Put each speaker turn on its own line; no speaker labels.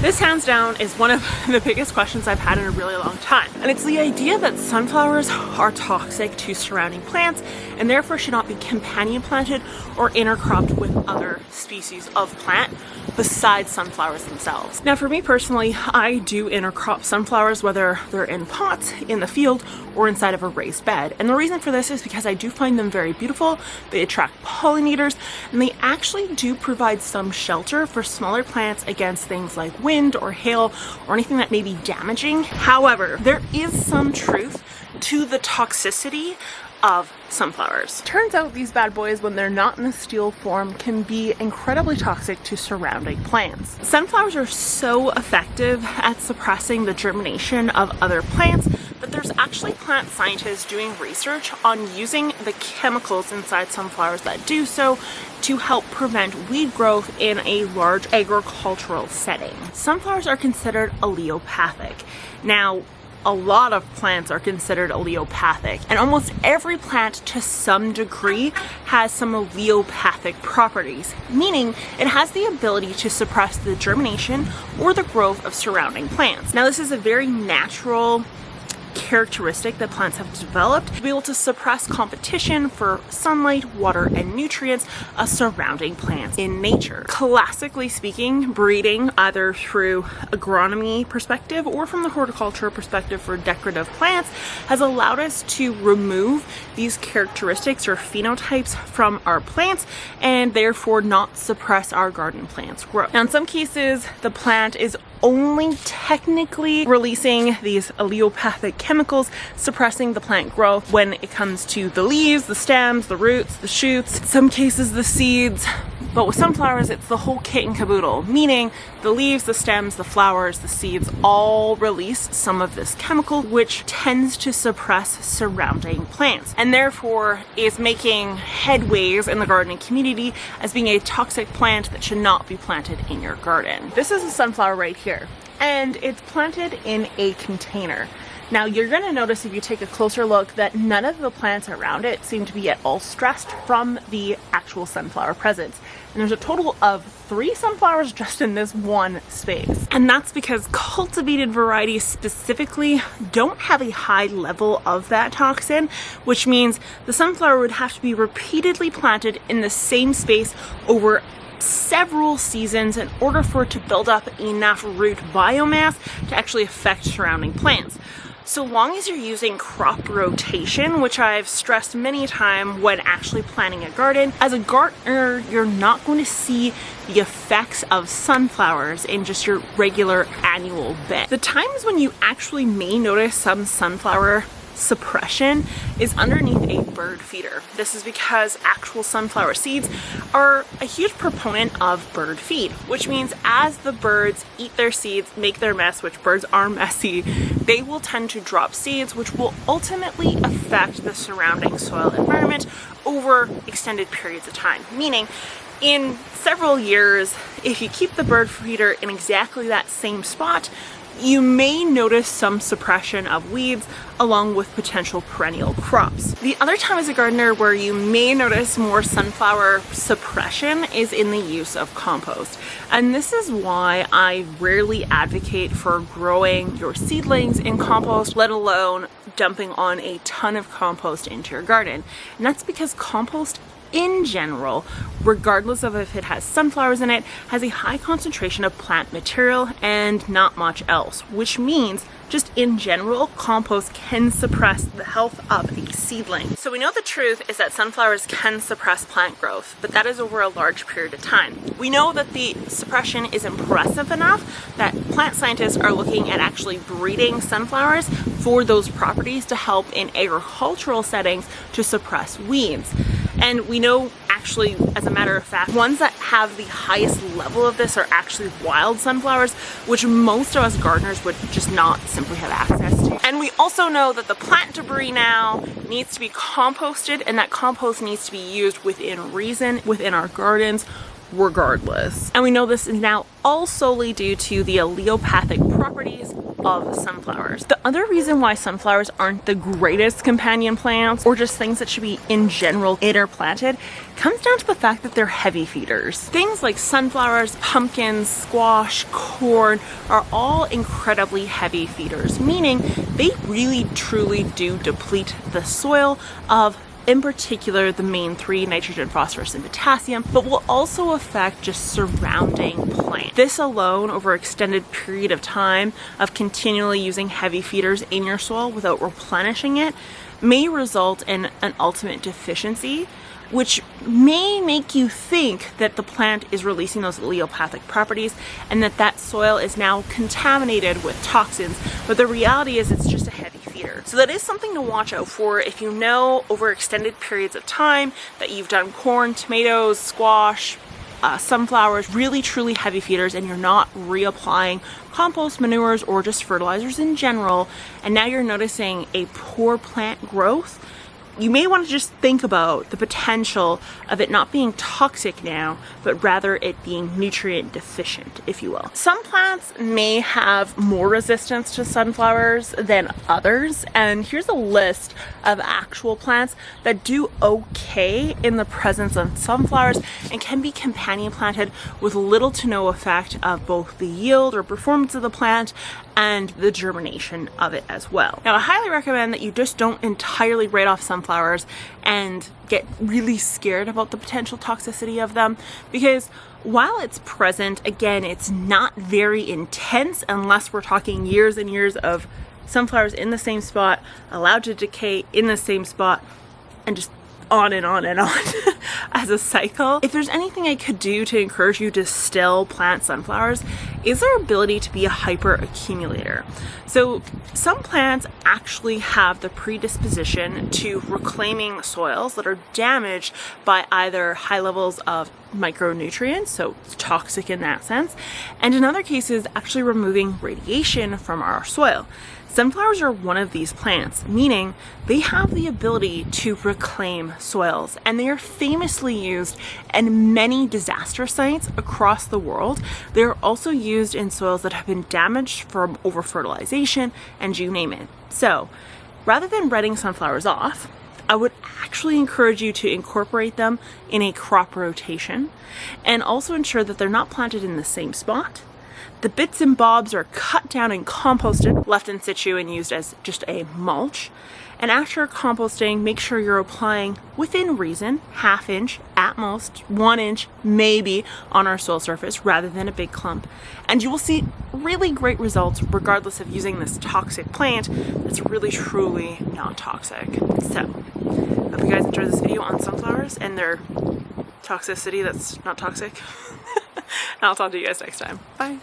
This hands down is one of the biggest questions I've had in a really long time. And it's the idea that sunflowers are toxic to surrounding plants and therefore should not be companion planted or intercropped with other species of plant besides sunflowers themselves. Now for me personally, I do intercrop sunflowers, whether they're in pots, in the field, or inside of a raised bed. And the reason for this is because I do find them very beautiful, they attract pollinators, and they actually do provide some shelter for smaller plants against things like wind or hail or anything that may be damaging. However, there is some truth to the toxicity of sunflowers. Turns out these bad boys, when they're not in the steel form, can be incredibly toxic to surrounding plants. Sunflowers are so effective at suppressing the germination of other plants that there's actually plant scientists doing research on using the chemicals inside sunflowers that do so to help prevent weed growth in a large agricultural setting. Sunflowers are considered allelopathic. Now, a lot of plants are considered allelopathic, and almost every plant to some degree has some allelopathic properties, meaning it has the ability to suppress the germination or the growth of surrounding plants. Now, this is a very natural characteristic that plants have developed to be able to suppress competition for sunlight, water, and nutrients of surrounding plants in nature. Classically speaking, breeding, either through agronomy perspective or from the horticulture perspective for decorative plants, has allowed us to remove these characteristics or phenotypes from our plants and therefore not suppress our garden plants' growth. Now, in some cases, the plant is only technically releasing these allelopathic chemicals, suppressing the plant growth when it comes to the leaves, the stems, the roots, the shoots, in some cases the seeds. But with sunflowers, it's the whole kit and caboodle, meaning the leaves, the stems, the flowers, the seeds all release some of this chemical, which tends to suppress surrounding plants and therefore is making headways in the gardening community as being a toxic plant that should not be planted in your garden. This is a sunflower right here, and it's planted in a container. Now you're going to notice if you take a closer look that none of the plants around it seem to be at all stressed from the actual sunflower presence. And there's a total of 3 sunflowers just in this one space. And that's because cultivated varieties specifically don't have a high level of that toxin, which means the sunflower would have to be repeatedly planted in the same space over several seasons in order for it to build up enough root biomass to actually affect surrounding plants. So long as you're using crop rotation, which I've stressed many times when actually planting a garden, as a gardener, you're not going to see the effects of sunflowers in just your regular annual bed. The times when you actually may notice some sunflower suppression is underneath a bird feeder. This is because actual sunflower seeds are a huge proponent of bird feed, which means as the birds eat their seeds, make their mess, which birds are messy, they will tend to drop seeds, which will ultimately affect the surrounding soil environment over extended periods of time. Meaning, in several years, if you keep the bird feeder in exactly that same spot, you may notice some suppression of weeds along with potential perennial crops. The other time as a gardener where you may notice more sunflower suppression is in the use of compost. And this is why I rarely advocate for growing your seedlings in compost, let alone dumping on a ton of compost into your garden. And that's because compost in general, regardless of if it has sunflowers in it, has a high concentration of plant material and not much else, which means just in general, compost can suppress the health of a seedling. So we know the truth is that sunflowers can suppress plant growth, but that is over a large period of time. We know that the suppression is impressive enough that plant scientists are looking at actually breeding sunflowers for those properties to help in agricultural settings to suppress weeds. And we know actually, as a matter of fact, ones that have the highest level of this are actually wild sunflowers, which most of us gardeners would just not simply have access to. And we also know that the plant debris now needs to be composted, and that compost needs to be used within reason within our gardens, regardless. And we know this is now all solely due to the allelopathic properties of sunflowers. The other reason why sunflowers aren't the greatest companion plants, or just things that should be in general interplanted, comes down to the fact that they're heavy feeders. Things like sunflowers, pumpkins, squash, corn are all incredibly heavy feeders, meaning they really truly do deplete the soil of, in particular, the main three, nitrogen, phosphorus, and potassium, but will also affect just surrounding plants. This alone, over an extended period of time of continually using heavy feeders in your soil without replenishing it, may result in an ultimate deficiency, which may make you think that the plant is releasing those allelopathic properties and that that soil is now contaminated with toxins, but the reality is it's just a heavy feeder. So that is something to watch out for if you know over extended periods of time that you've done corn, tomatoes, squash, sunflowers, really truly heavy feeders, and you're not reapplying compost, manures, or just fertilizers in general, and now you're noticing a poor plant growth. You may want to just think about the potential of it not being toxic now, but rather it being nutrient deficient, if you will. Some plants may have more resistance to sunflowers than others, and here's a list of actual plants that do okay in the presence of sunflowers and can be companion planted with little to no effect of both the yield or performance of the plant and the germination of it as well. Now, I highly recommend that you just don't entirely write off sunflowers and get really scared about the potential toxicity of them, because while it's present, again, it's not very intense unless we're talking years and years of sunflowers in the same spot, allowed to decay in the same spot, and just on and on and on as a cycle. If there's anything I could do to encourage you to still plant sunflowers, is their ability to be a hyper accumulator. So some plants actually have the predisposition to reclaiming soils that are damaged by either high levels of micronutrients, so it's toxic in that sense, and in other cases actually removing radiation from our soil. Sunflowers are one of these plants, meaning they have the ability to reclaim soils, and they are famously used in many disaster sites across the world. They are also used in soils that have been damaged from over-fertilization, and you name it. So rather than writing sunflowers off, I would actually encourage you to incorporate them in a crop rotation, and also ensure that they're not planted in the same spot. The bits and bobs are cut down and composted, left in situ and used as just a mulch. And after composting, make sure you're applying within reason, 1/2 inch at most, 1 inch maybe on our soil surface rather than a big clump. And you will see really great results regardless of using this toxic plant that's really truly not toxic. So, hope you guys enjoyed this video on sunflowers and their toxicity that's not toxic. And I'll talk to you guys next time. Bye.